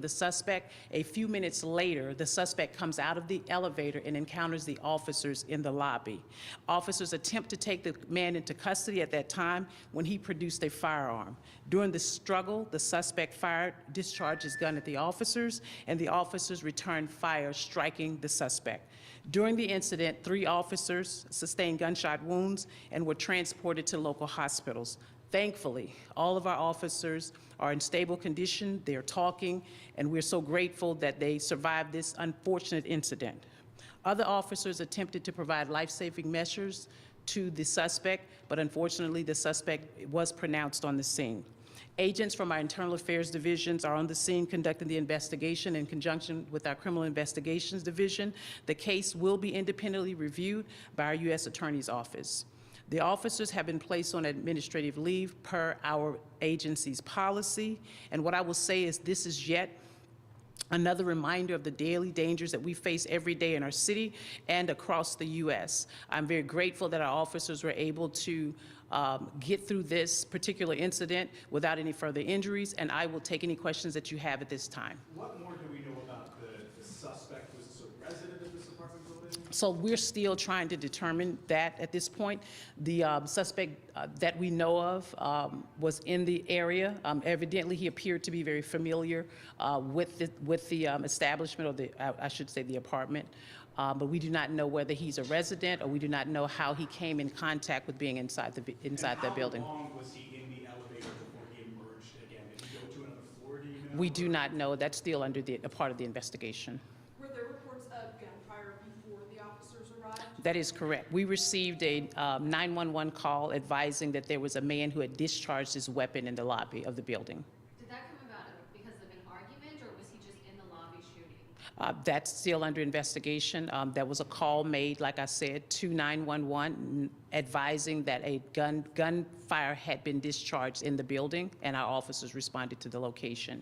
the suspect. A few minutes later, the suspect comes out of the elevator and encounters the officers in the lobby. Officers attempt to take the man into custody at that time when he produced a firearm. During the struggle, the suspect discharged his gun at the officers, and the officers returned fire, striking the suspect. During the incident, 3 officers sustained gunshot wounds and were transported to local hospitals. Thankfully, all of our officers are in stable condition, they're talking, and we're so grateful that they survived this unfortunate incident. Other officers attempted to provide life-saving measures to the suspect, but unfortunately the suspect was pronounced on the scene. Agents from our internal affairs divisions are on the scene conducting the investigation in conjunction with our criminal investigations division. The case will be independently reviewed by our U.S. Attorney's Office. The officers have been placed on administrative leave per our agency's policy. And what I will say is this is yet another reminder of the daily dangers that we face every day in our city and across the U.S. I'm very grateful that our officers were able to get through this particular incident without any further injuries, and I will take any questions that you have at this time. What more do we know about the suspect? Was this a resident of this apartment building? So we're still trying to determine that at this point. The suspect that we know of was in the area. Evidently, he appeared to be very familiar with the establishment, or I should say the apartment. But we do not know whether he's a resident, or we do not know how he came in contact with being inside that building. How long was he in the elevator before he emerged again? Did he go to another floor, do you know? We do not know. That's still under a part of the investigation. Were there reports of gunfire before the officers arrived? That is correct. We received a 911 call advising that there was a man who had discharged his weapon in the lobby of the building. Did that come about because of an argument, or was he just in the lobby shooting? That's still under investigation. There was a call made, like I said, to 911 advising that a gunfire had been discharged in the building, and our officers responded to the location.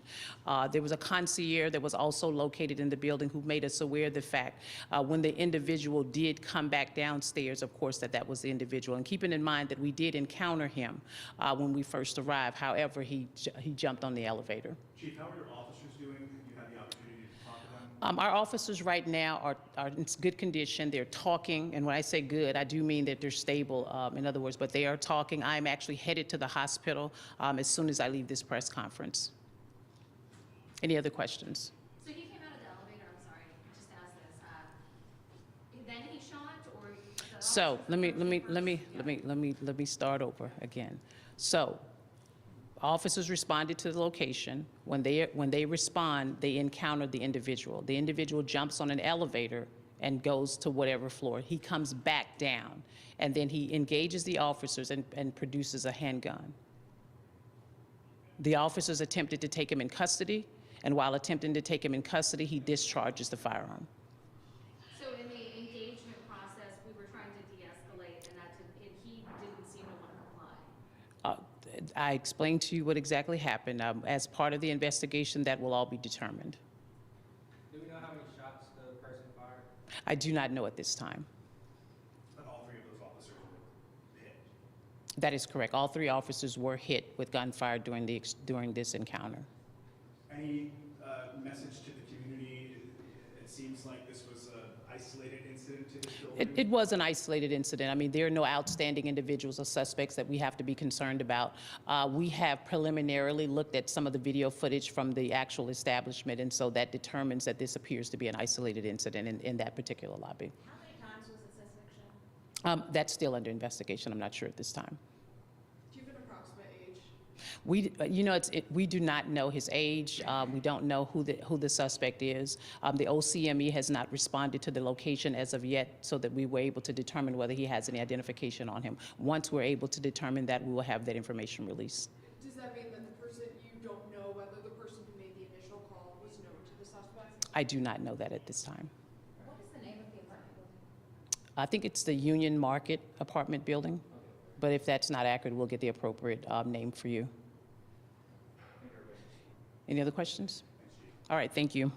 There was a concierge that was also located in the building who made us aware of the fact when the individual did come back downstairs, of course, that was the individual. And keeping in mind that we did encounter him when we first arrived. However, he jumped on the elevator. Chief, how are your officers doing? You had the opportunity to talk to them? Our officers right now are in good condition. They're talking, and when I say good, I do mean that they're stable, in other words, but they are talking. I'm actually headed to the hospital as soon as I leave this press conference. Any other questions? So he came out of the elevator, I'm sorry, I just asked this. Then he shot, or? So let me start over again. So officers responded to the location. When they respond, they encounter the individual. The individual jumps on an elevator and goes to whatever floor. He comes back down, and then he engages the officers and produces a handgun. The officers attempted to take him in custody, and while attempting to take him in custody, he discharges the firearm. So in the engagement process, we were trying to de-escalate, and he didn't seem to want to comply. I explained to you what exactly happened. As part of the investigation, that will all be determined. Do we know how many shots the person fired? I do not know at this time. But all 3 of those officers were hit. That is correct. All 3 officers were hit with gunfire during this encounter. Any message to the community? It seems like this was an isolated incident to this building. It was an isolated incident. I mean, there are no outstanding individuals or suspects that we have to be concerned about. We have preliminarily looked at some of the video footage from the actual establishment, and so that determines that this appears to be an isolated incident in that particular lobby. How many times was the suspect shot? That's still under investigation. I'm not sure at this time. Do you have an approximate age? We do not know his age. We don't know who the suspect is. The OCME has not responded to the location as of yet, so that we were able to determine whether he has any identification on him. Once we're able to determine that, we will have that information released. Does that mean that you don't know whether the person who made the initial call was known to the suspect? I do not know that at this time. What is the name of the apartment building? I think it's the Union Market apartment building, but if that's not accurate, we'll get the appropriate name for you. Any other questions? All right, thank you.